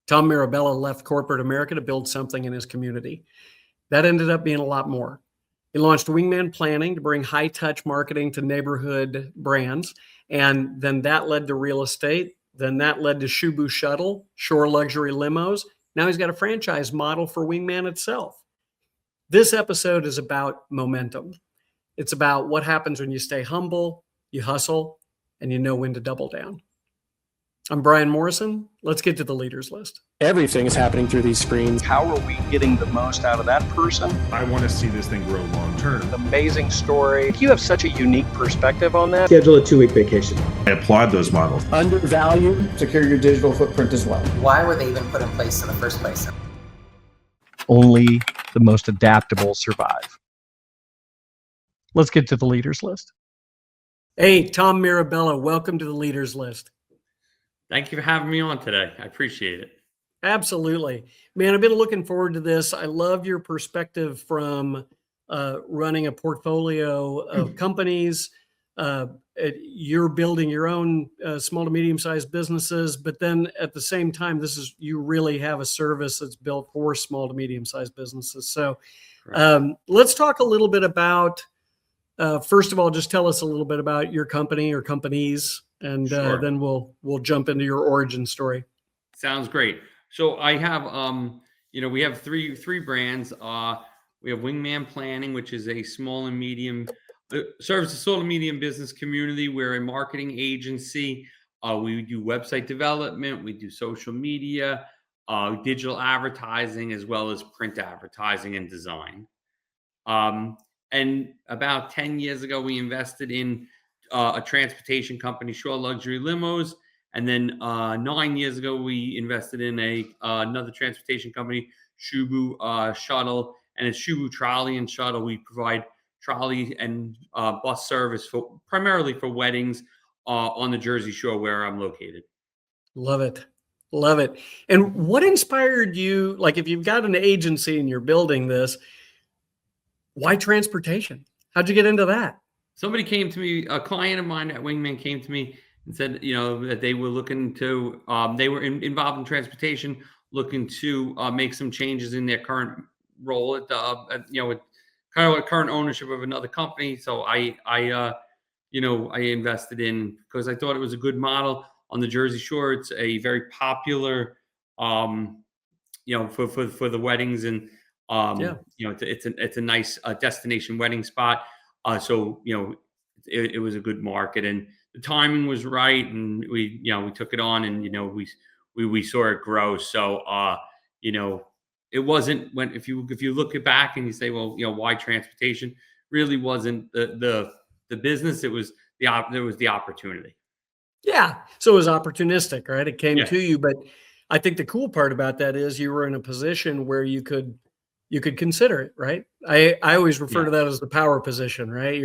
Tom Mirabella left corporate America to build something in his community. That ended up being a lot more. He launched Wingman Planning to bring high-touch marketing to neighborhood brands. And then that led to real estate. Then that led to Shubu Shuttle, Shore Luxury Limos. Now he's got a franchise model for Wingman itself. This episode is about momentum. It's about what happens when you stay humble, you hustle, and you know when to double down. I'm Bryon Morrison. Let's get to the leaders list. Everything is happening through these screens. How are we getting the most out of that person? I want to see this thing grow long term. Amazing story. You have such a unique perspective on that. Schedule a 2-week vacation. I applaud those models. Undervalued. Secure your digital footprint as well. Why were they even put in place in the first place? Only the most adaptable survive. Let's get to the leaders list. Hey, Tom Mirabella, welcome to the leaders list. Thank you for having me on today. I appreciate it. Absolutely. Man, I've been looking forward to this. I love your perspective from running a portfolio of companies. You're building your own small to medium-sized businesses, but then at the same time, you really have a service that's built for small to medium-sized businesses. So let's talk a little bit about, first of all, just tell us a little bit about your company or companies. And Sure. Then we'll jump into your origin story. Sounds great. So I have, we have three brands. We have Wingman Planning, which is a small and medium, serves the small and medium business community. We're a marketing agency. We do website development. We do social media, digital advertising, as well as print advertising and design. And about 10 years ago, we invested in a transportation company, Shore Luxury Limos. And then 9 years ago, we invested in another transportation company, Shubu Shuttle, and it's Shubu Trolley and Shuttle. We provide trolley and bus service primarily for weddings on the Jersey Shore where I'm located. Love it. Love it. And what inspired you? Like, if you've got an agency and you're building this, why transportation? How'd you get into that? Somebody came to me, a client of mine at Wingman came to me and said, that they were looking to, they were involved in transportation, looking to make some changes in their current role with kind of current ownership of another company. So I invested in, because I thought it was a good model on the Jersey Shore. It's a very popular, for the weddings, and it's a nice destination wedding spot. So it was a good market, and the timing was right, and we took it on, and we saw it grow. So it wasn't, when if you look it back and you say, well, why transportation? Really wasn't the business. It was the opportunity. Yeah. So it was opportunistic, right? It came to you, but I think the cool part about that is you were in a position where you could consider it, right? I always refer to that as the power position, right?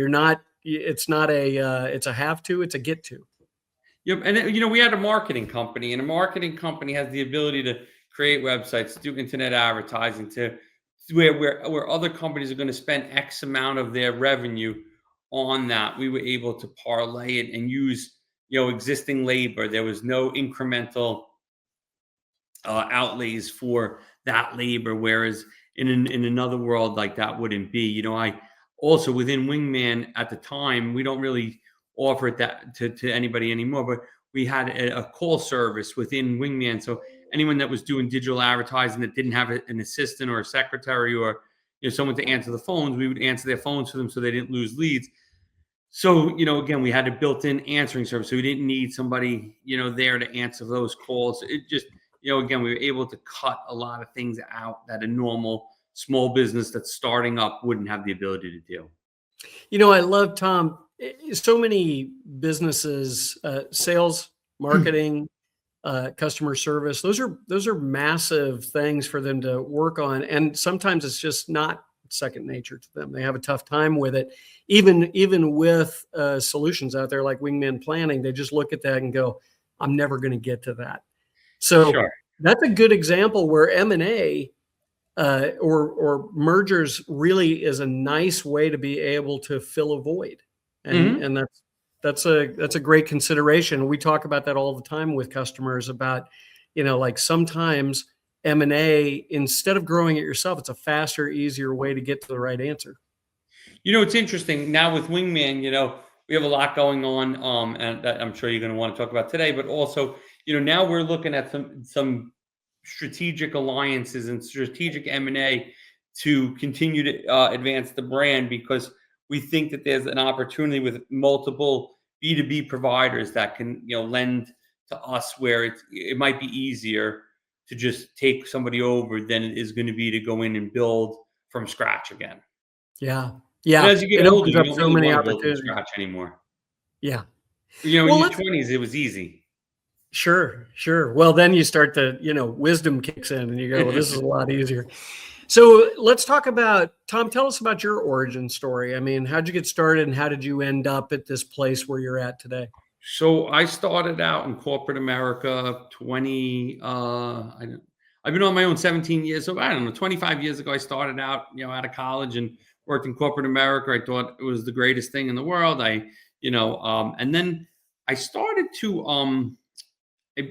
It's a have to, it's a get to. Yep. And we had a marketing company, and a marketing company has the ability to create websites, do internet advertising, to where other companies are going to spend X amount of their revenue on that. We were able to parlay it and use, existing labor. There was no incremental outlays for that labor, whereas in another world like that wouldn't be. I also, within Wingman at the time, we don't really offer that to anybody anymore, but we had a call service within Wingman. So anyone that was doing digital advertising that didn't have an assistant or a secretary or someone to answer the phones, we would answer their phones for them so they didn't lose leads. So, again, we had a built-in answering service, so we didn't need somebody, there to answer those calls. It just, again, we were able to cut a lot of things out that a normal small business that's starting up wouldn't have the ability to do. I love, Tom, so many businesses, sales, marketing, customer service, those are massive things for them to work on. And sometimes it's just not second nature to them. They have a tough time with it. Even with solutions out there like Wingman Planning, they just look at that and go, I'm never going to get to that. So that's a good example where M&A or mergers really is a nice way to be able to fill a void. And that's a great consideration. We talk about that all the time with customers about, like sometimes M&A, instead of growing it yourself, it's a faster, easier way to get to the right answer. It's interesting now with Wingman, we have a lot going on, and that I'm sure you're going to want to talk about today, but also, now we're looking at some strategic alliances and strategic M&A to continue to advance the brand, because we think that there's an opportunity with multiple B2B providers that can, lend to us, where it might be easier to just take somebody over than it is going to be to go in and build from scratch again. Yeah. And Yeah. as you get It older, opens you up don't so really many want to build from opportunities. scratch anymore. Yeah. In Well, your let's 20s, it was easy. Sure, sure. Well, then you start to, wisdom kicks in and you go, well, this is a lot easier. So let's talk about, Tom, tell us about your origin story. I mean, how'd you get started and how did you end up at this place where you're at today? So I started out in corporate America I've been on my own 17 years. So I don't know, 25 years ago, I started out, out of college and worked in corporate America. I thought it was the greatest thing in the world. And then I started to,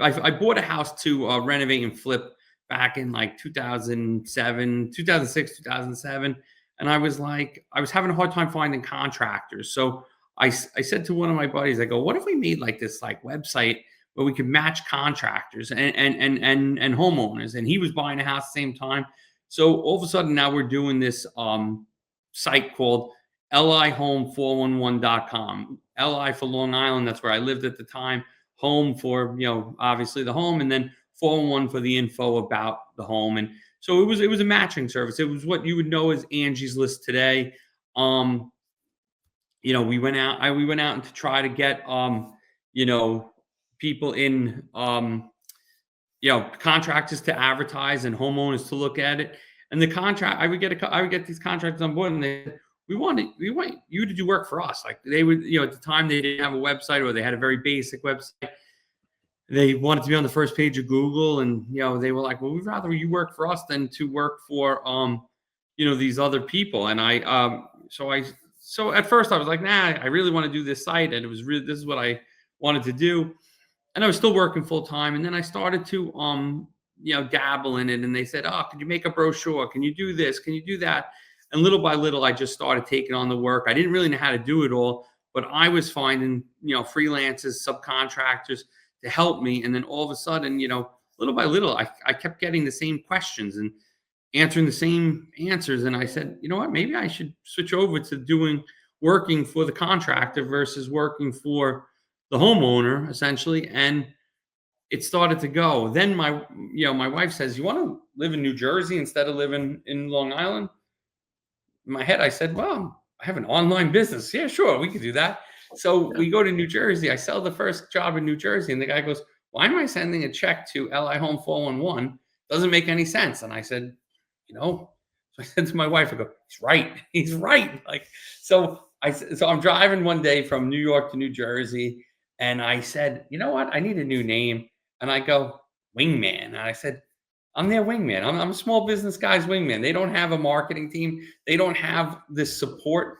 I bought a house to renovate and flip back in like 2007. And I was having a hard time finding contractors. So I said to one of my buddies, I go, what if we made like this like website where we could match contractors and homeowners? And he was buying a house at the same time. So all of a sudden now we're doing this site called lihome411.com. Li for Long Island, that's where I lived at the time. Home for, obviously the home, and then 411 for the info about the home. And so it was a matching service. It was what you would know as Angie's List today. We went out and to try to get people in contractors to advertise and homeowners to look at it. And the contract, I would get these contractors on board, and they said, we want you to do work for us. Like they would, at the time they didn't have a website, or they had a very basic website. They wanted to be on the first page of Google, and they were like, well, we'd rather you work for us than to work for these other people. And so at first I was like, nah, I really want to do this site, and this is what I wanted to do. And I was still working full time. And then I started to dabble in it, and they said, oh, could you make a brochure? Can you do this? Can you do that? And little by little, I just started taking on the work. I didn't really know how to do it all, but I was finding, freelancers, subcontractors to help me. And then all of a sudden, little by little, I kept getting the same questions and answering the same answers. And I said, you know what, maybe I should switch over to working for the contractor versus working for the homeowner, essentially. And it started to go. Then my wife says, you want to live in New Jersey instead of living in Long Island? In my head, I said, well, I have an online business. Yeah, sure, we could do that. So we go to New Jersey. I sell the first job in New Jersey. And the guy goes, why am I sending a check to LI Home 411? Doesn't make any sense. And I said, so I said to my wife, I go, he's right. So I'm driving one day from New York to New Jersey. And I said, you know what? I need a new name. And I go, Wingman. And I said, I'm their wingman. I'm a small business guy's wingman. They don't have a marketing team. They don't have this support.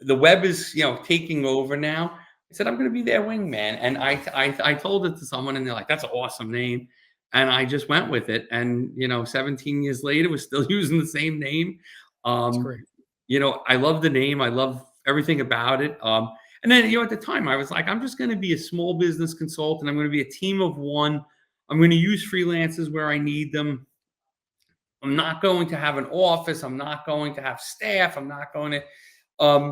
The web is, taking over now. I said, I'm going to be their wingman. And I told it to someone, and they're like, that's an awesome name. And I just went with it. And, 17 years later, we're still using the same name. That's great. I love the name. I love everything about it. And then, at the time I was like, I'm just going to be a small business consultant. I'm going to be a team of one. I'm going to use freelancers where I need them. I'm not going to have an office. I'm not going to have staff. I'm not going to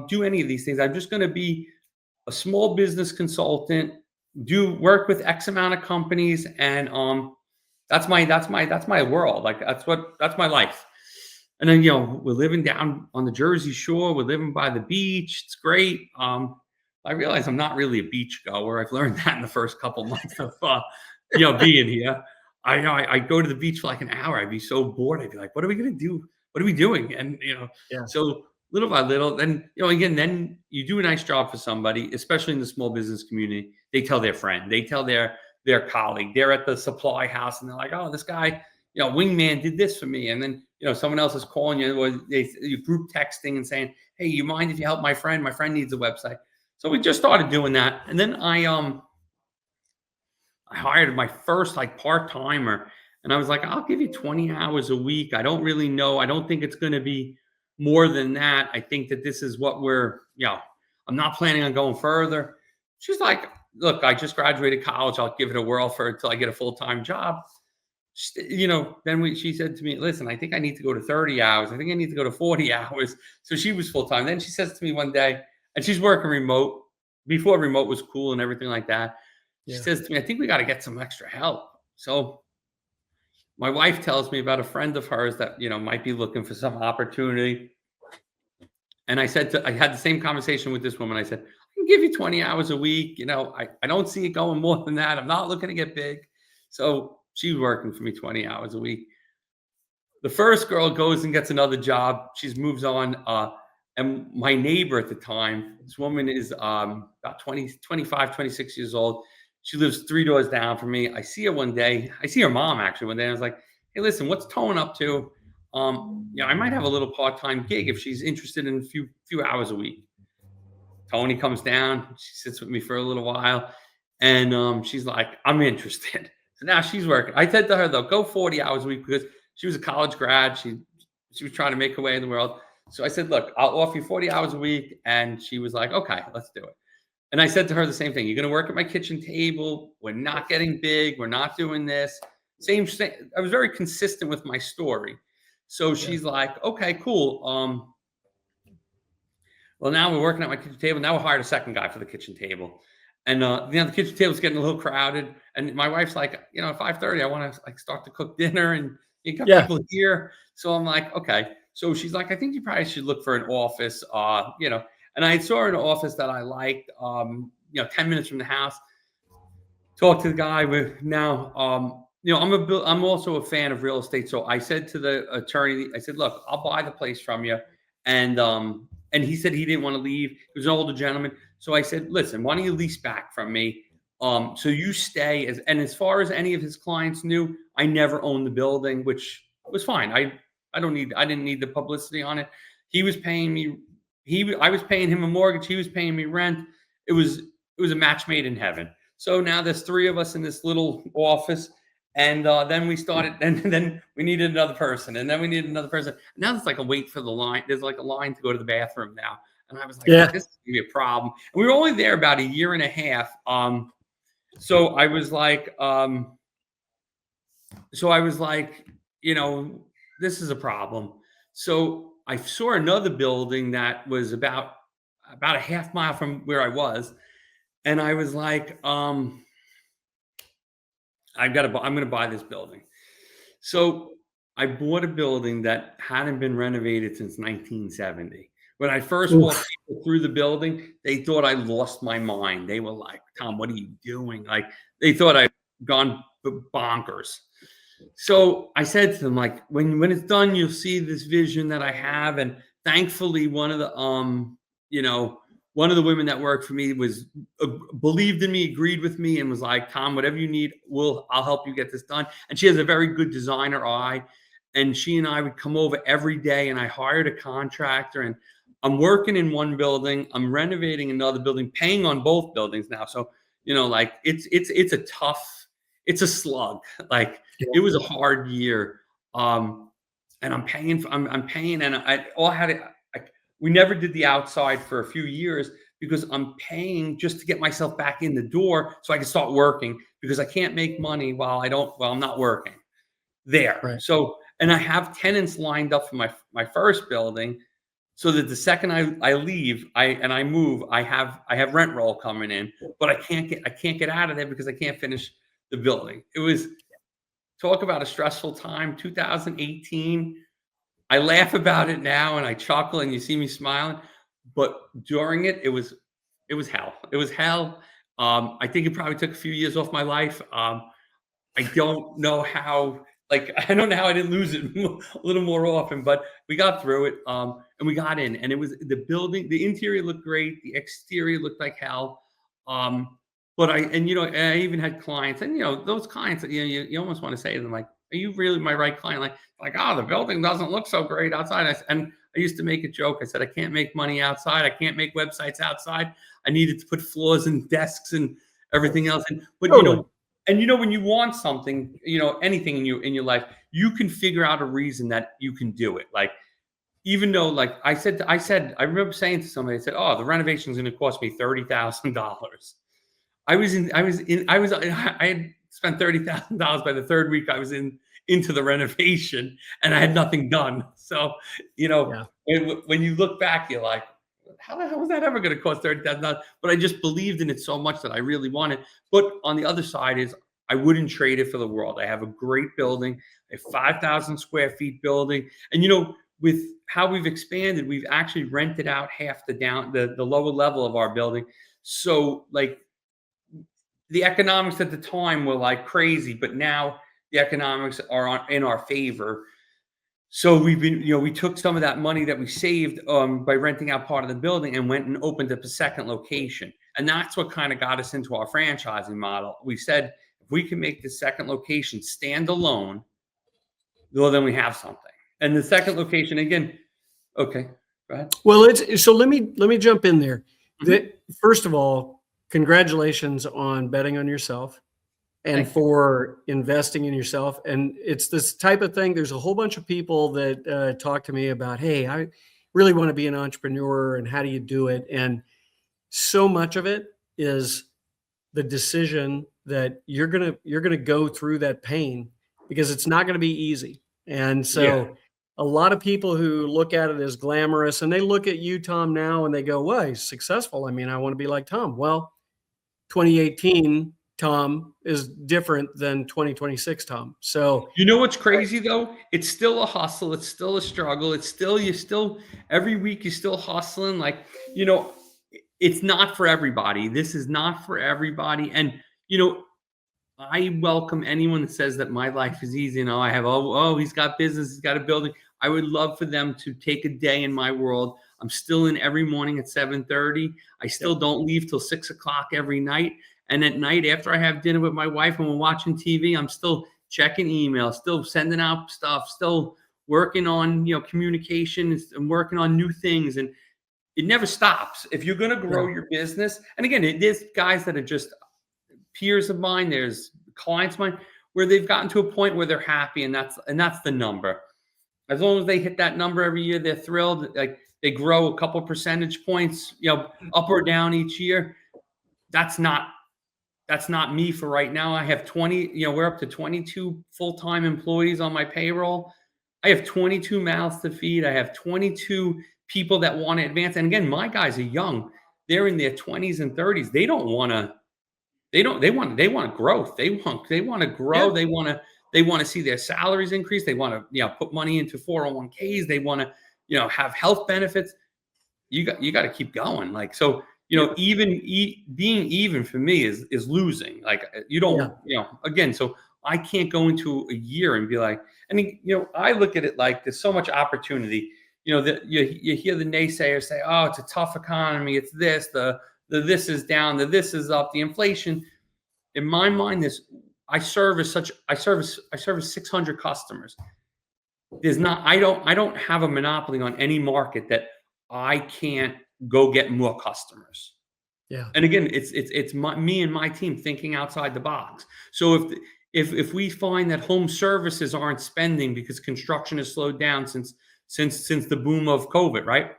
do any of these things. I'm just going to be a small business consultant, work with X amount of companies. And that's my world. That's my life. And then, we're living down on the Jersey Shore. We're living by the beach. It's great. I realize I'm not really a beach goer. I've learned that in the first couple months of being here. I go to the beach for like an hour. I'd be so bored. I'd be like, what are we going to do? What are we doing? And, Yeah. So little by little, then, again, then you do a nice job for somebody, especially in the small business community. They tell their friend, they tell their colleague, they're at the supply house and they're like, oh, this guy, Wingman did this for me. And then, someone else is calling you, or you group texting and saying, hey, you mind if you help my friend? My friend needs a website. So we just started doing that. And then I I hired my first like part-timer, and I was like, I'll give you 20 hours a week. I don't really know. I don't think it's going to be more than that. I think that this is what I'm not planning on going further. She's like, look, I just graduated college. I'll give it a whirl until I get a full-time job. Then she said to me, listen, I think I need to go to 30 hours. I think I need to go to 40 hours. So she was full-time. Then she says to me one day, and she's working remote. Before remote was cool and everything like that. She says to me, I think we got to get some extra help. So my wife tells me about a friend of hers that, might be looking for some opportunity. And I had the same conversation with this woman. I said, I can give you 20 hours a week. I don't see it going more than that. I'm not looking to get big. So she's working for me 20 hours a week. The first girl goes and gets another job. She moves on. And my neighbor at the time, this woman is about 25, 26 years old. She lives 3 doors down from me. I see her one day. I see her mom actually one day. I was like, hey, listen, what's Tone up to? I might have a little part-time gig if she's interested in a few hours a week. Tony comes down. She sits with me for a little while. And she's like, I'm interested. So now she's working. I said to her, though, go 40 hours a week because she was a college grad. She was trying to make her way in the world. So I said, look, I'll offer you 40 hours a week. And she was like, okay, let's do it. And I said to her the same thing. You're going to work at my kitchen table. We're not getting big. We're not doing this. Same thing. I was very consistent with my story. So she's like, okay, cool. Well, now we're working at my kitchen table. Now we'll hire a second guy for the kitchen table. And the kitchen table's getting a little crowded. And my wife's like, at 5:30, I want to start to cook dinner and you got people here. So I'm like, okay. So she's like, I think you probably should look for an office, And I saw an office that I liked, 10 minutes from the house. Talked to the guy I'm also a fan of real estate. So I said to the attorney, I said, look, I'll buy the place from you. And he said he didn't want to leave. He was an older gentleman. So I said, listen, why don't you lease back from me? So you stay as far as any of his clients knew, I never owned the building, which was fine. I didn't need the publicity on it. He was paying me. I was paying him a mortgage. He was paying me rent. It was a match made in heaven. So now there's 3 of us in this little office. And then we started, and then we needed another person. And then we needed another person. Now there's like a wait for the line. There's like a line to go to the bathroom now. And I was like, this is going to be a problem. And we were only there about a year and a half. So I was like, this is a problem. So I saw another building that was about a half mile from where I was. And I was like, I'm going to buy this building. So I bought a building that hadn't been renovated since 1970. When I first walked through the building, they thought I lost my mind. They were like, Tom, what are you doing? Like, they thought I'd gone bonkers. So I said to them, like, when it's done, you'll see this vision that I have. And thankfully, one of the women that worked for me believed in me, agreed with me, and was like, Tom, whatever you need, I'll help you get this done. And she has a very good designer eye. And she and I would come over every day, and I hired a contractor, and I'm working in one building, I'm renovating another building, paying on both buildings now. So, it's a slug. Like, it was a hard year. And I'm paying, and we never did the outside for a few years because I'm paying just to get myself back in the door so I can start working, because I can't make money while I'm not working there. Right. So, and I have tenants lined up for my first building, so that the second I leave, I move, I have rent roll coming in, but I can't get out of there because I can't finish the building. It was, talk about a stressful time. 2018. I laugh about it now and I chuckle and you see me smiling, but during it was hell. It was hell. I think it probably took a few years off my life. I don't know how I didn't lose it a little more often, but we got through it. And we got in, and it was the building, the interior looked great. The exterior looked like hell. But I even had clients, and those clients that you almost want to say to them, like, are you really my right client? Like, the building doesn't look so great outside. And I used to make a joke. I said, I can't make money outside. I can't make websites outside. I needed to put floors and desks and everything else in. But And you know, when you want something, you know, anything in your life, you can figure out a reason that you can do it. Like, even though, like I remember saying to somebody, I said, "Oh, the renovation is going to cost me $30,000." I had spent $30,000 by the third week I was into the renovation, and I had nothing done. So, you know, Yeah. when you look back, you're like, how the hell was that ever going to cost $30,000? But I just believed in it so much that I really wanted. But on the other side is, I wouldn't trade it for the world. I have a great building, a 5,000 square feet building, and you know, with how we've expanded, we've actually rented out half the lower level of our building. So, like, the economics at the time were like crazy, but now the economics are in our favor. So we've been, you know, we took some of that money that we saved by renting out part of the building and went and opened up a second location. And that's what kind of got us into our franchising model. We said, if we can make the second location stand alone, well, then we have something. And the second location, again, okay, go ahead. Well, so let me jump in there. Mhm. First of all, congratulations on betting on yourself and Thank you. for investing in yourself. And it's this type of thing. There's a whole bunch of people that talk to me about, hey, I really want to be an entrepreneur, and how do you do it? And so much of it is the decision that you're gonna go through that pain, because it's not going to be easy. And so Yeah. a lot of people who look at it as glamorous, and they look at you, Tom, now, and they go, well, he's successful. I mean, I want to be like Tom. Well, 2018 Tom is different than 2026 Tom. So You know what's crazy though? It's still a hustle. It's still a struggle. You're still, every week you're still hustling. Like, you know, it's not for everybody. This is not for everybody. And, you know, I welcome anyone that says that my life is easy. You know, I have, he's got business, he's got a building. I would love for them to take a day in my world. I'm still in every morning at 7:30. I still don't leave till 6 o'clock every night. And at night, after I have dinner with my wife and we're watching TV, I'm still checking emails, still sending out stuff, still working on, you know, communication and working on new things. And it never stops. If you're going to grow your business, and again, there's guys that are just peers of mine, there's clients of mine where they've gotten to a point where they're happy, and that's the number. As long as they hit that number every year, they're thrilled. Like, they grow a couple percentage points, you know, up or down each year. That's not me for right now. I have 20, you know, we're up to 22 full-time employees on my payroll. I have 22 mouths to feed. I have 22 people that want to advance. And again, my guys are young. They're in their 20s and 30s. They want growth. They want to grow. Yeah. They want to see their salaries increase. They want to, you know, put money into 401ks. They want to, you know, have health benefits. You got to keep going. Like, so, you know, being even for me is losing. Like, you don't, you know, again, so I can't go into a year and be like, I mean, you know, I look at it like there's so much opportunity. You know, that you hear the naysayers say, oh, it's a tough economy. It's this, the this is down, the this is up, the inflation. In my mind, I service 600 customers. I don't have a monopoly on any market that I can't go get more customers. Yeah. And again, it's me and my team thinking outside the box. So if we find that home services aren't spending because construction has slowed down since the boom of COVID, right?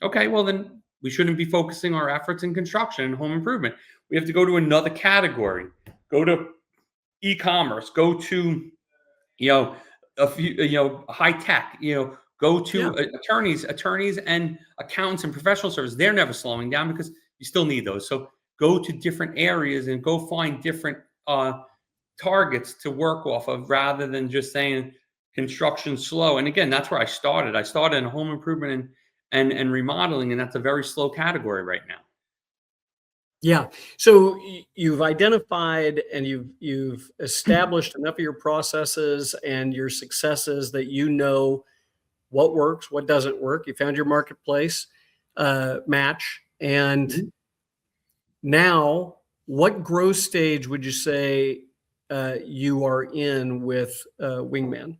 Okay, well then we shouldn't be focusing our efforts in construction and home improvement. We have to go to another category. Go to e-commerce. Go to, you know, a few, you know, high tech. You know, go to attorneys and accountants and professional services. They're never slowing down because you still need those. So go to different areas and go find different targets to work off of, rather than just saying construction slow. And again, that's where I started. I started in home improvement and remodeling, and that's a very slow category right now. Yeah. So you've identified and you've established enough of your processes and your successes that you know what works, what doesn't work. You found your marketplace match. And now, what growth stage would you say you are in with Wingman?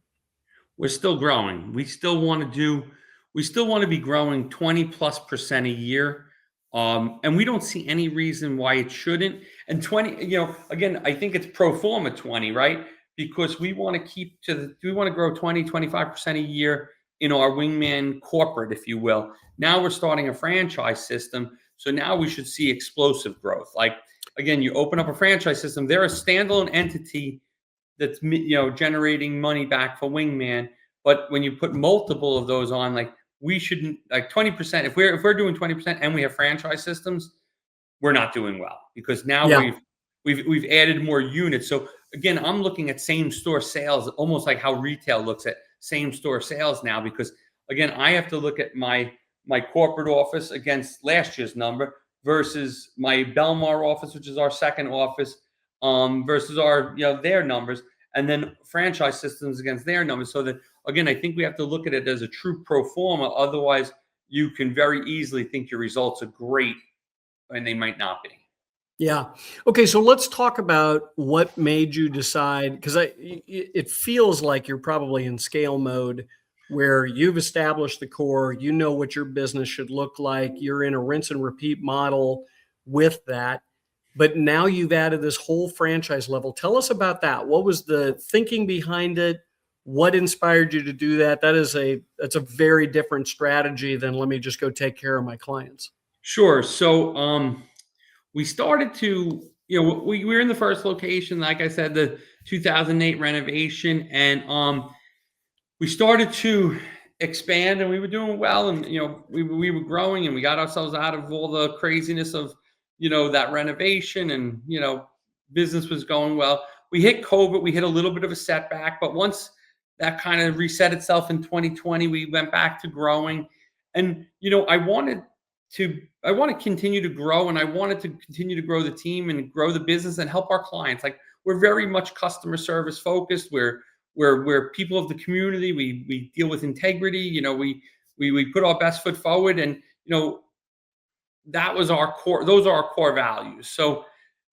We're still growing. We still want to be growing 20+% a year. And we don't see any reason why it shouldn't. And 20, again, I think it's pro forma 20, right? Because we want to grow 20, 25% a year in our Wingman corporate, if you will. Now we're starting a franchise system. So now we should see explosive growth. Like, again, you open up a franchise system, they're a standalone entity that's, generating money back for Wingman. But when you put multiple of those on, like, we shouldn't, like 20%, if we're doing 20% and we have franchise systems, we're not doing well, because now we've added more units. So again, I'm looking at same store sales, almost like how retail looks at same store sales now, because again, I have to look at my corporate office against last year's number versus my Belmar office, which is our second office, versus our, their numbers, and then franchise systems against their numbers. So that, again, I think we have to look at it as a true pro forma. Otherwise, you can very easily think your results are great and they might not be. Yeah. Okay. So let's talk about what made you decide, because it feels like you're probably in scale mode where you've established the core, you know what your business should look like. You're in a rinse and repeat model with that. But now you've added this whole franchise level. Tell us about that. What was the thinking behind it? What inspired you to do that? That's a very different strategy than let me just go take care of my clients. Sure. So we started to, we were in the first location, like I said, the 2008 renovation, and we started to expand, and we were doing well, and we were growing, and we got ourselves out of all the craziness of that renovation, and business was going well. We hit COVID, we hit a little bit of a setback, but once that kind of reset itself in 2020, we went back to growing. And I want to continue to grow, and I wanted to continue to grow the team and grow the business and help our clients. Like, we're very much customer service focused. We're people of the community. We deal with integrity. We put our best foot forward, and that was our core. Those are our core values. So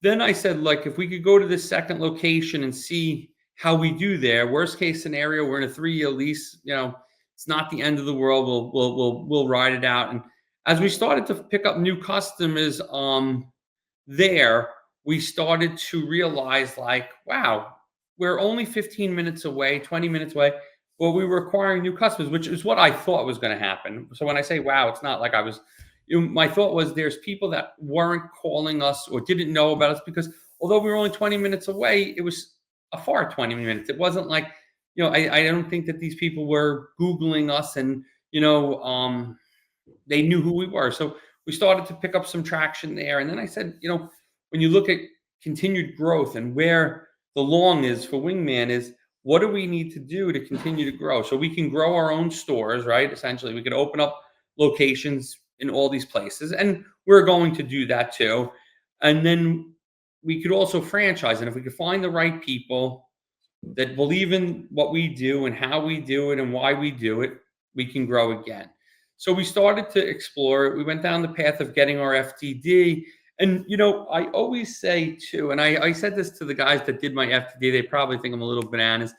then I said, like, if we could go to this second location and see how we do there. Worst case scenario, we're in a 3-year lease. It's not the end of the world. We'll ride it out. And as we started to pick up new customers there, we started to realize, like, wow, we're only 15 minutes away, 20 minutes away. Well, we were acquiring new customers, which is what I thought was going to happen. So when I say, wow, it's not like I was, my thought was there's people that weren't calling us or didn't know about us, because although we were only 20 minutes away, it was a far 20 minutes. It wasn't like, I don't think that these people were Googling us and, they knew who we were. So we started to pick up some traction there. And then I said, when you look at continued growth and where the long is for Wingman is, what do we need to do to continue to grow? So we can grow our own stores, right? Essentially, we could open up locations in all these places, and we're going to do that too. And then we could also franchise. And if we could find the right people that believe in what we do and how we do it and why we do it, we can grow again. So we started to explore it. We went down the path of getting our FTD. And, I always say too, and I said this to the guys that did my FTD, they probably think I'm a little bananas.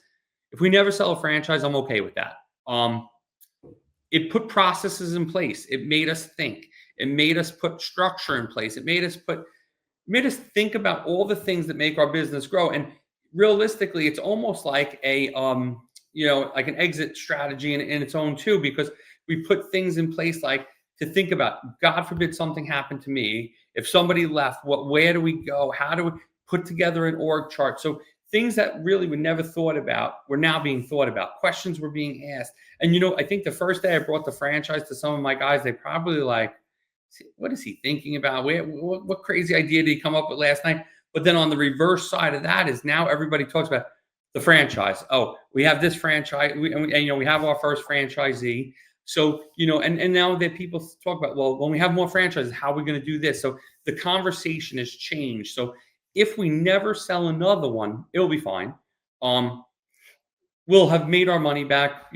If we never sell a franchise, I'm okay with that. It put processes in place. It made us think. It made us put structure in place. It made us think about all the things that make our business grow. And realistically, it's almost like like an exit strategy in its own too, because we put things in place, like to think about, God forbid something happened to me. If somebody left, where do we go? How do we put together an org chart? So things that really were never thought about were now being thought about. Questions were being asked. And, I think the first day I brought the franchise to some of my guys, they probably like, what is he thinking about? What crazy idea did he come up with last night? But then on the reverse side of that is now everybody talks about the franchise. Oh, we have this franchise. We have our first franchisee. So, and now that people talk about, well, when we have more franchises, how are we going to do this? So the conversation has changed. So if we never sell another one, it'll be fine. We'll have made our money back,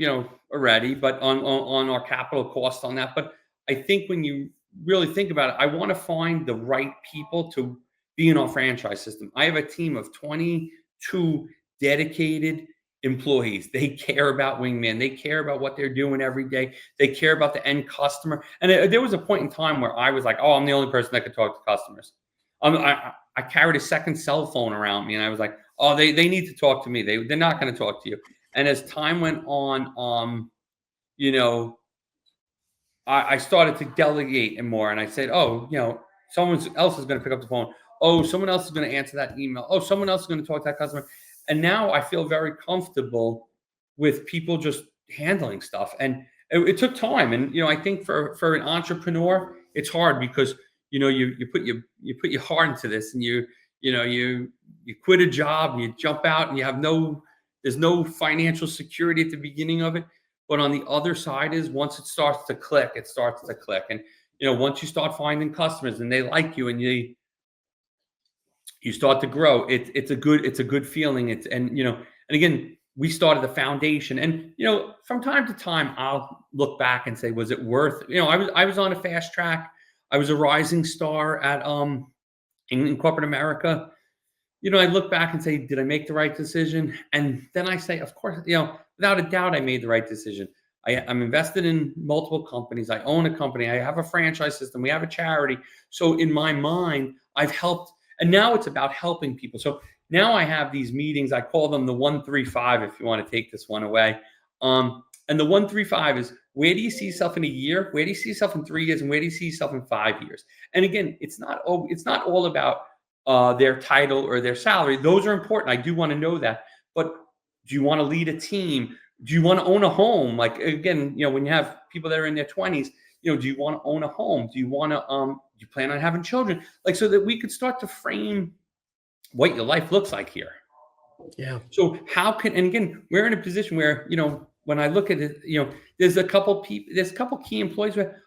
already, but on our capital cost on that. But I think when you really think about it, I want to find the right people to be in our franchise system. I have a team of 22 dedicated employees. They care about Wingman. They care about what they're doing every day. They care about the end customer. And there was a point in time where I was like, oh, I'm the only person that could talk to customers. I carried a second cell phone around me, and I was like, oh, they need to talk to me. They're not going to talk to you. And as time went on, you know, I started to delegate and more. And I said, oh, you know, someone else is going to pick up the phone. Oh, someone else is going to answer that email. Oh, someone else is going to talk to that customer. And now I feel very comfortable with people just handling stuff. And it took time. And, you know, I think for an entrepreneur, it's hard because, you know, you put your heart into this, and you quit a job and you jump out, and there's no financial security at the beginning of it. But on the other side is once it starts to click. And, you know, once you start finding customers and they like you and you start to grow, it's a good feeling. And again, we started the foundation, and, you know, from time to time, I'll look back and say, was it worth, you know, I was on a fast track. I was a rising star at, in corporate America. You know, I look back and say, did I make the right decision? And then I say, of course, you know, without a doubt, I made the right decision. I'm invested in multiple companies. I own a company. I have a franchise system. We have a charity. So in my mind, I've helped. And now it's about helping people. So now I have these meetings. I call them the 135, if you want to take this one away. And the 135 is, where do you see yourself in a year? Where do you see yourself in 3 years? And where do you see yourself in 5 years? And again, it's not all about their title or their salary. Those are important. I do want to know that. But do you want to lead a team? Do you want to own a home? Like, again, you know, when you have people that are in their 20s, you know, do you want to own a home? Do you want to, do you plan on having children? Like, so that we could start to frame what your life looks like here. Yeah. So and again, we're in a position where, you know, when I look at it, you know, there's a couple key employees where,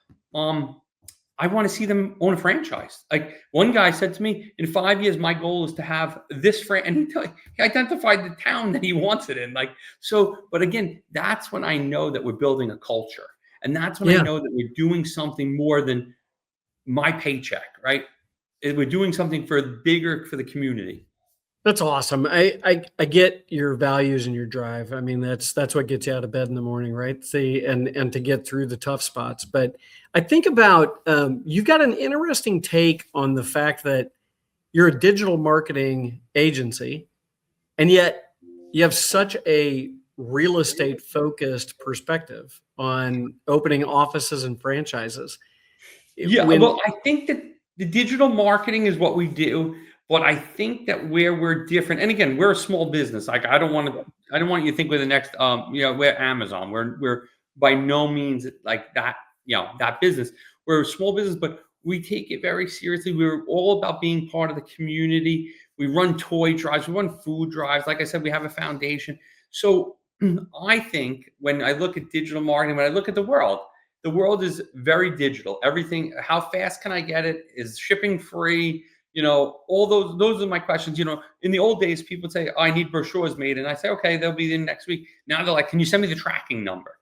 I want to see them own a franchise. Like, one guy said to me, in 5 years, my goal is to have this and he identified the town that he wants it in. Like, so, but again, that's when I know that we're building a culture. And that's when I know that we're doing something more than my paycheck, right? We're doing something bigger for the community. That's awesome. I get your values and your drive. I mean, that's what gets you out of bed in the morning, right? And to get through the tough spots. But I think about, you've got an interesting take on the fact that you're a digital marketing agency, and yet you have such a real estate focused perspective on opening offices and franchises. Yeah, well, I think that the digital marketing is what we do. But I think that where we're different, and again, we're a small business. Like, I don't want you to think we're the next, you know, we're Amazon. We're by no means like that, you know, that business. We're a small business, but we take it very seriously. We're all about being part of the community. We run toy drives, we run food drives. Like I said, we have a foundation. So I think when I look at digital marketing, when I look at the world is very digital. Everything, how fast can I get it? Is shipping free? You know, all those are my questions. You know, in the old days, people would say, oh, I need brochures made. And I say, okay, they'll be in next week. Now they're like, can you send me the tracking number?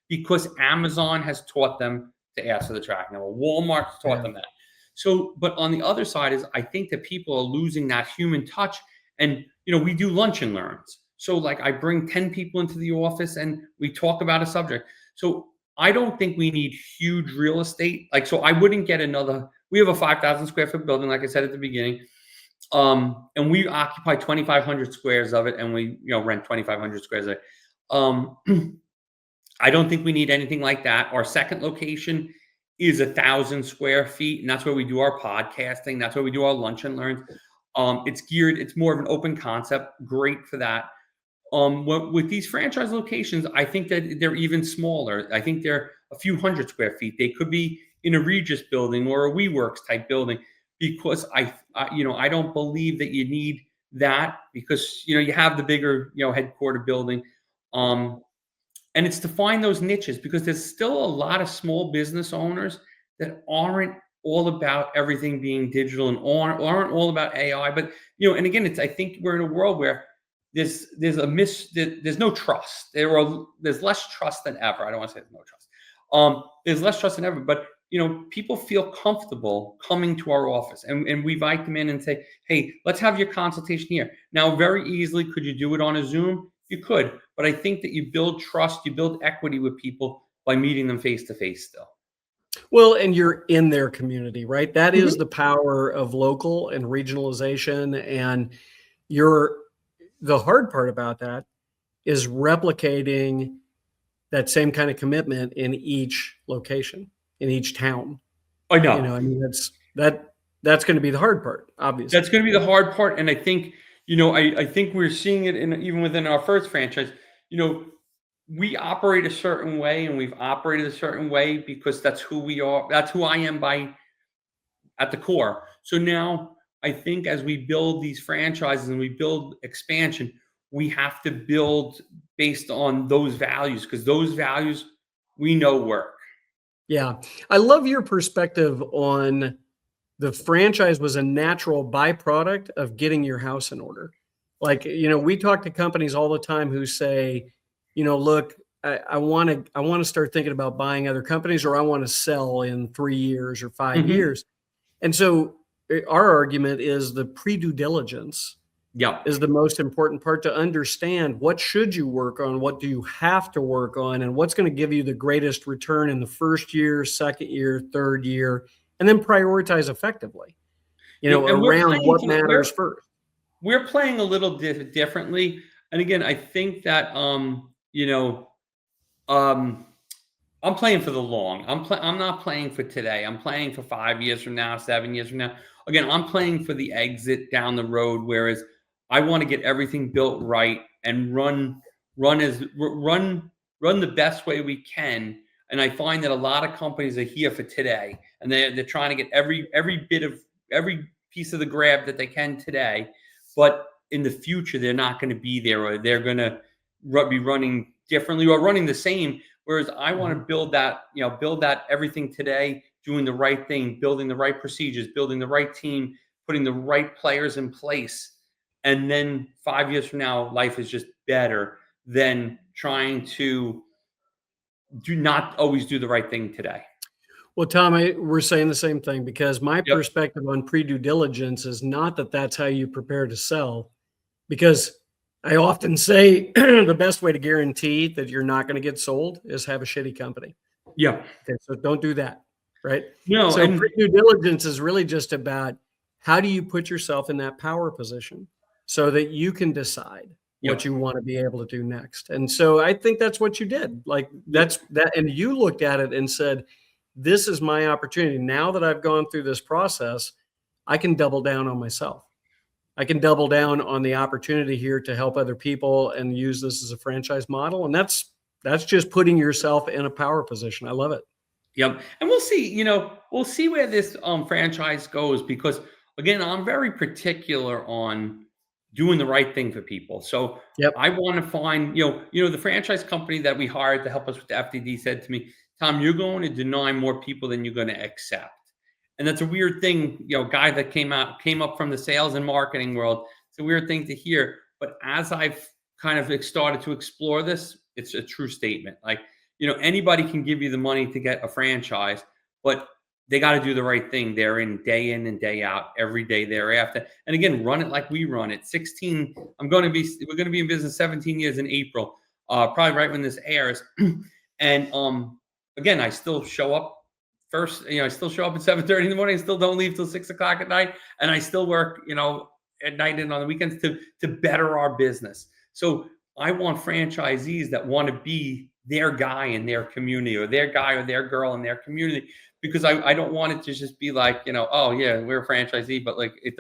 Because Amazon has taught them to ask for the tracking number. Walmart's taught them that. So, but on the other side is, I think that people are losing that human touch. And, you know, we do lunch and learns. So like, I bring 10 people into the office and we talk about a subject. So I don't think we need huge real estate. Like, so I wouldn't get we have a 5,000 square foot building, like I said at the beginning. And we occupy 2,500 squares of it, and we, you know, rent 2,500 squares of it. I don't think we need anything like that. Our second location is 1,000 square feet, and that's where we do our podcasting. That's where we do our lunch and learns. It's more of an open concept, great for that. With these franchise locations, I think that they're even smaller. I think they're a few hundred square feet. They could be in a Regis building or a WeWorks type building, because I don't believe that you need that, because, you know, you have the bigger, you know, headquarter building. And it's to find those niches, because there's still a lot of small business owners that aren't all about everything being digital and aren't all about AI. But, you know, and again, I think we're in a world where there's no trust. There's less trust than ever. I don't want to say there's no trust. There's less trust than ever, but, you know, people feel comfortable coming to our office, and we invite them in and say, hey, let's have your consultation here. Now, very easily, could you do it on a Zoom? You could, but I think that you build trust, you build equity with people by meeting them face to face still. Well, and you're in their community, right? That is Mhm. the power of local and regionalization. And you're the hard part about that is replicating that same kind of commitment in each location, in each town. I You know. know, I mean, that's going to be the hard part, That's obviously. going to be the hard part, and I think I think we're seeing it in even within our first franchise. You know, we operate a certain way, and we've operated a certain way because that's who we are. That's who I am by at the core. So now I think as we build these franchises and we build expansion, we have to build based on those values because those values we know work. Yeah. I love your perspective on the franchise was a natural byproduct of getting your house in order. Like, we talk to companies all the time who say, look, I want to start thinking about buying other companies, or I want to sell in 3 years or 5 years. And so our argument is the pre-due diligence Yeah. is the most important part to understand what should you work on, what do you have to work on, and what's going to give you the greatest return in the first year, second year, third year, and then prioritize effectively, And we're around playing what matters first. we're playing a little differently. And again, I think that um I'm playing for the long. I'm not playing for today. I'm playing for 5 years from now, 7 years from now. Again, I'm playing for the exit down the road. Whereas I want to get everything built right and run the best way we can. And I find that a lot of companies are here for today, and they're trying to get every piece of the grab that they can today. But in the future, they're not going to be there, or they're going to be running differently or running the same. Whereas I want to build that everything today, doing the right thing, building the right procedures, building the right team, putting the right players in place. And then 5 years from now, life is just better than trying to do not always do the right thing today. Well, Tom, we're saying the same thing because my Yep. perspective on pre-due diligence is not that that's how you prepare to sell, because I often say the best way to guarantee that you're not going to get sold is have a shitty company. Yeah. Okay, so don't do that, right? No, So and pre-due diligence is really just about how do you put yourself in that power position so that you can decide what Yep. you want to be able to do next. And so I think that's what you did. Like that's that, and you looked at it and said, "This is my opportunity. Now that I've gone through this process, I can double down on myself. I can double down on the opportunity here to help other people and use this as a franchise model." And that's just putting yourself in a power position. I love it. Yep. And we'll see, we'll see where this franchise goes because again, I'm very particular on doing the right thing for people. So Yep. I want to find, the franchise company that we hired to help us with the FDD said to me, Tom, you're going to deny more people than you're going to accept. And that's a weird thing, guy that came up from the sales and marketing world. It's a weird thing to hear. But as I've kind of started to explore this, it's a true statement. Like, anybody can give you the money to get a franchise, but they got to do the right thing. They're in and day out every day thereafter. And again, run it like we run it. We're going to be in business 17 years in April, probably right when this airs. And again, I still show up first, I still show up at 7:30 in the morning. I still don't leave till 6 o'clock at night. And I still work, at night and on the weekends to better our business. So I want franchisees that want to be their guy in their community or their guy or their girl in their community, because I don't want it to just be like, oh yeah, we're a franchisee, but like it's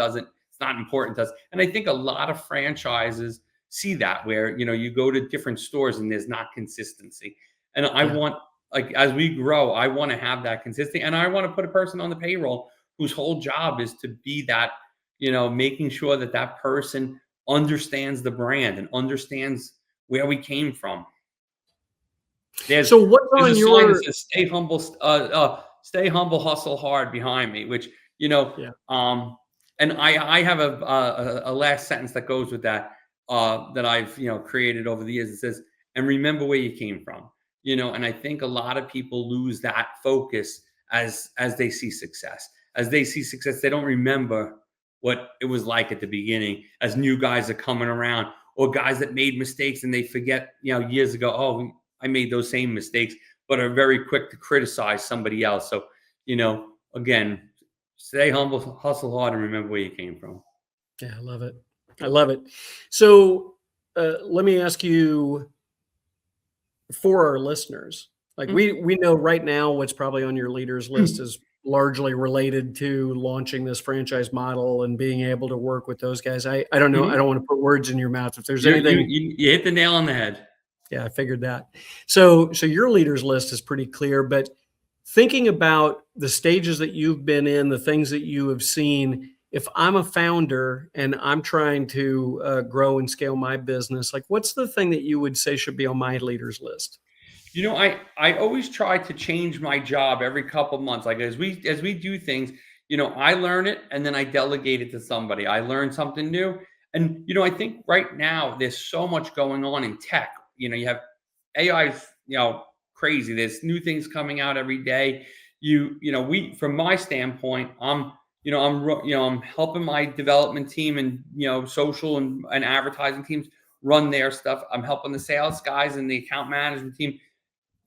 not important to us. And I think a lot of franchises see that where, you go to different stores and there's not consistency. And I want, like, as we grow, I want to have that consistency. And I want to put a person on the payroll whose whole job is to be that, making sure that person understands the brand and understands where we came from. So what's There's on a sign your that says stay humble, hustle hard behind me, which, and I have a last sentence that goes with that, that I've, created over the years. It says, and remember where you came from, and I think a lot of people lose that focus as they see success. As they see success, they don't remember what it was like at the beginning as new guys are coming around, or guys that made mistakes and they forget, years ago, oh, I made those same mistakes, but are very quick to criticize somebody else. So, again, stay humble, hustle hard, and remember where you came from. Yeah, I love it. I love it. So let me ask you, for our listeners, like we know right now what's probably on your leaders list is largely related to launching this franchise model and being able to work with those guys. I don't know. I don't want to put words in your mouth. If there's anything, you hit the nail on the head. Yeah, I figured that. So your leaders list is pretty clear, but thinking about the stages that you've been in, the things that you have seen, if I'm a founder and I'm trying to grow and scale my business, like what's the thing that you would say should be on my leaders list? I always try to change my job every couple months. Like as we do things, I learn it and then I delegate it to somebody. I learn something new. And, I think right now there's so much going on in tech. You have AI, crazy. There's new things coming out every day. From my standpoint, I'm helping my development team and, social and advertising teams run their stuff. I'm helping the sales guys and the account management team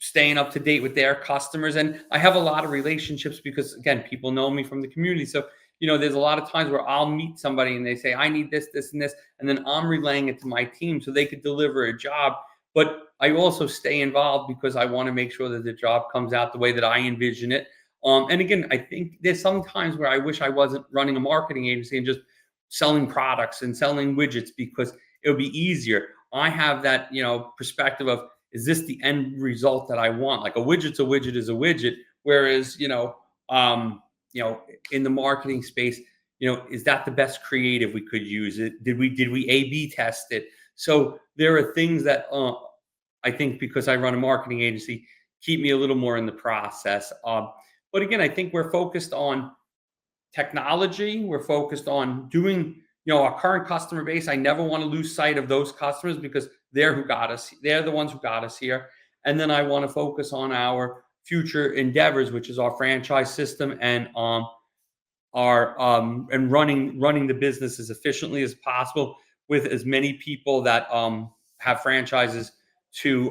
staying up to date with their customers. And I have a lot of relationships because, again, people know me from the community. So, there's a lot of times where I'll meet somebody and they say, I need this, this, and this. And then I'm relaying it to my team so they could deliver a job. But I also stay involved because I want to make sure that the job comes out the way that I envision it. And again, I think there's some times where I wish I wasn't running a marketing agency and just selling products and selling widgets because it would be easier. I have that, perspective of, is this the end result that I want? Like a widget's a widget is a widget. Whereas, in the marketing space, is that the best creative we could use? Did we A/B test it? So there are things that I think because I run a marketing agency, keep me a little more in the process. But again, I think we're focused on technology. We're focused on doing, our current customer base. I never want to lose sight of those customers because they're who got us. They're the ones who got us here. And then I want to focus on our future endeavors, which is our franchise system and running the business as efficiently as possible with as many people that have franchises to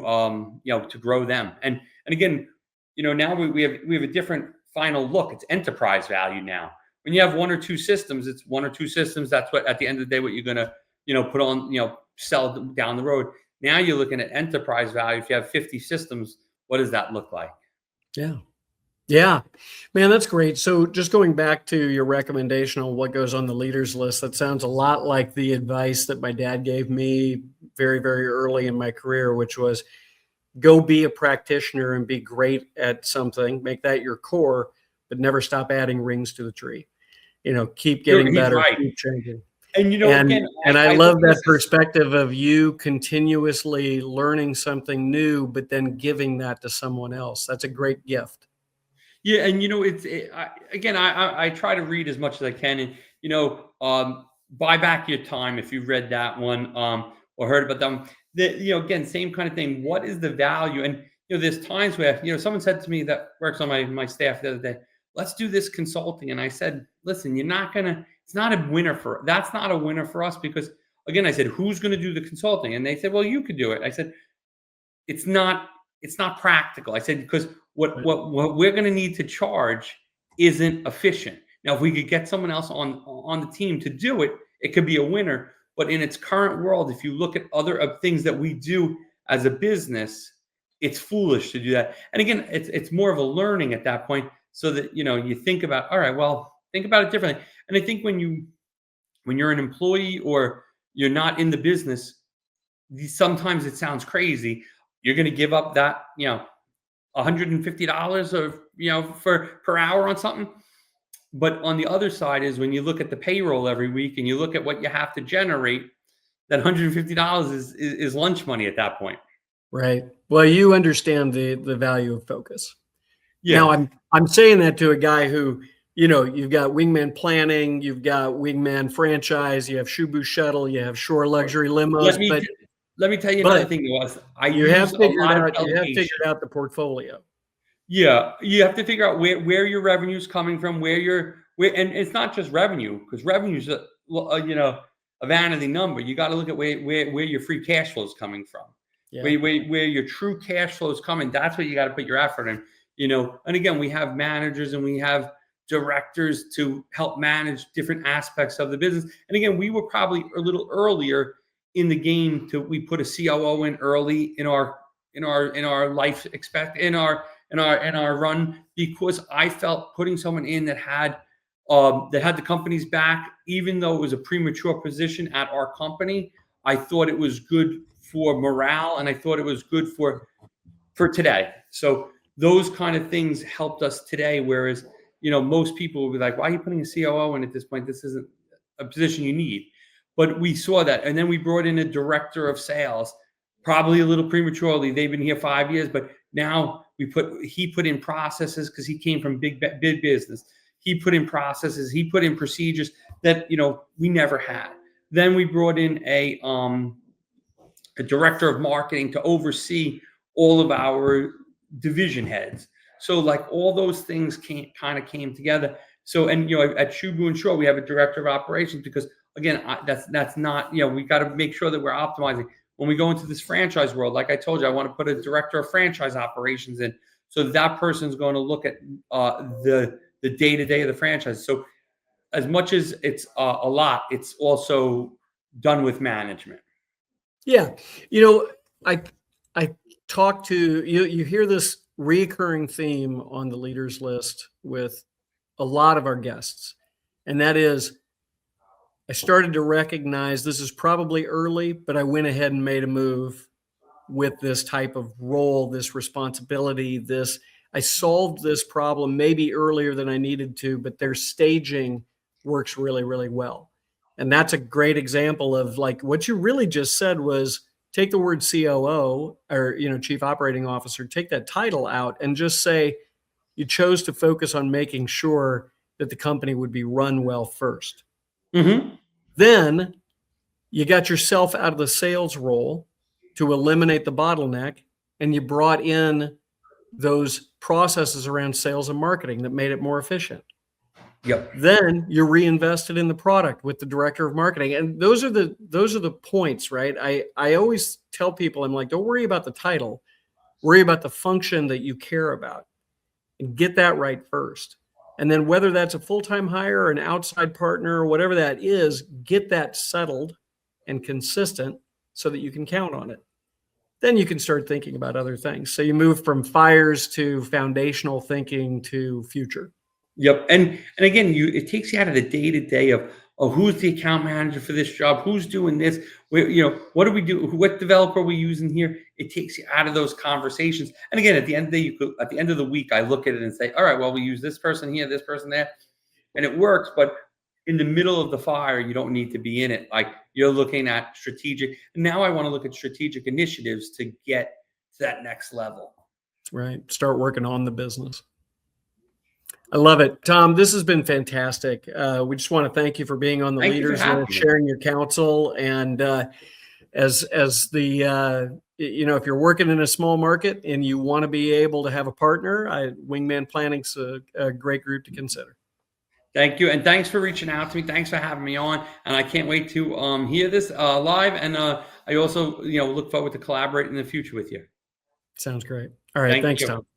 grow them. And again, now we have a different final look. It's enterprise value now. When you have one or two systems, it's one or two systems. That's what, at the end of the day, what you're going to, put on, sell down the road. Now you're looking at enterprise value. If you have 50 systems, what does that look like? Yeah. Yeah, man, that's great. So just going back to your recommendation on what goes on the leaders list, that sounds a lot like the advice that my dad gave me very, very early in my career, which was go be a practitioner and be great at something, make that your core, but never stop adding rings to the tree. Keep getting better, right. Keep changing. And, again, I love that perspective of you continuously learning something new, but then giving that to someone else. That's a great gift. Yeah, and I try to read as much as I can, and buy back your time if you've read that one or heard about them. Again, same kind of thing. What is the value? And there's times where someone said to me that works on my staff the other day, let's do this consulting, and I said, listen, it's not a winner that's not a winner for us because again, I said, who's going to do the consulting? And they said, well, you could do it. I said, it's not practical. I said, because what we're going to need to charge isn't efficient. Now, if we could get someone else on the team to do it, it could be a winner. But in its current world, if you look at other things that we do as a business, it's foolish to do that. And again, it's more of a learning at that point, so that you think about, all right, well, think about it differently. And I think when you're an employee or you're not in the business, sometimes it sounds crazy. You're going to give up that $150 or per hour on something. But on the other side is when you look at the payroll every week and you look at what you have to generate, that $150 is lunch money at that point. Right. Well, you understand the value of focus. Yeah. Now I'm saying that to a guy who, you've got Wingman Planning, you've got Wingman Franchise, you have Shubu Shuttle, you have Shore Luxury Limos. Let me tell you another thing. You have figured out the portfolio. Yeah, you have to figure out where your revenue is coming from, and it's not just revenue, because revenue is a vanity number. You got to look at where your free cash flow is coming from. Yeah. Where your true cash flow is coming. That's what you got to put your effort in. And again, we have managers and we have directors to help manage different aspects of the business. And again, we were probably a little earlier in the game we put a COO in early in our life in our run, because I felt putting someone in that had the company's back, even though it was a premature position at our company, I thought it was good for morale, and I thought it was good for today. So those kind of things helped us today. Whereas, most people would be like, why are you putting a COO in at this point? This isn't a position you need. But we saw that. And then we brought in a director of sales, probably a little prematurely. They've been here 5 years, but now he put in processes, because he came from big business. He put in processes, he put in procedures that, we never had. Then we brought in a director of marketing to oversee all of our division heads. So like all those things kind of came together. So, and at Shubu and Shaw, we have a director of operations, because again, that's not, we got to make sure that we're optimizing. When we go into this franchise world, like I told you, I want to put a director of franchise operations in, so that person's going to look at the day-to-day of the franchise. So as much as it's a lot, it's also done with management. Yeah. I talk to you hear this reoccurring theme on the leaders list with a lot of our guests. And that is, I started to recognize this is probably early, but I went ahead and made a move with this type of role, this responsibility, I solved this problem maybe earlier than I needed to, but their staging works really, really well. And that's a great example of like what you really just said was take the word COO or, Chief Operating Officer, take that title out and just say you chose to focus on making sure that the company would be run well first. Mm-hmm. Then you got yourself out of the sales role to eliminate the bottleneck, and you brought in those processes around sales and marketing that made it more efficient. Yep. Then you reinvested in the product with the director of marketing. And those are the points, right? I always tell people, I'm like, don't worry about the title, worry about the function that you care about and get that right first. And then whether that's a full-time hire or an outside partner or whatever that is, get that settled and consistent so that you can count on it. Then you can start thinking about other things. So you move from fires to foundational thinking to future. Yep. And again, it takes you out of the day-to-day of who's the account manager for this job, who's doing this, what do we do, what developer are we using here? It takes you out of those conversations. And again, at the end of the day, at the end of the week, I look at it and say, all right, well, we use this person here, this person there, and it works. But in the middle of the fire, you don't need to be in it. Like you're looking at strategic. Now I want to look at strategic initiatives to get to that next level. Right. Start working on the business. I love it. Tom, this has been fantastic. We just want to thank you for being on the leaders list, sharing your counsel. And as the, if you're working in a small market and you want to be able to have a partner, Wingman Planning's a great group to consider. Thank you. And thanks for reaching out to me. Thanks for having me on. And I can't wait to hear this live. And I also, look forward to collaborating in the future with you. Sounds great. All right. Thanks, Tom.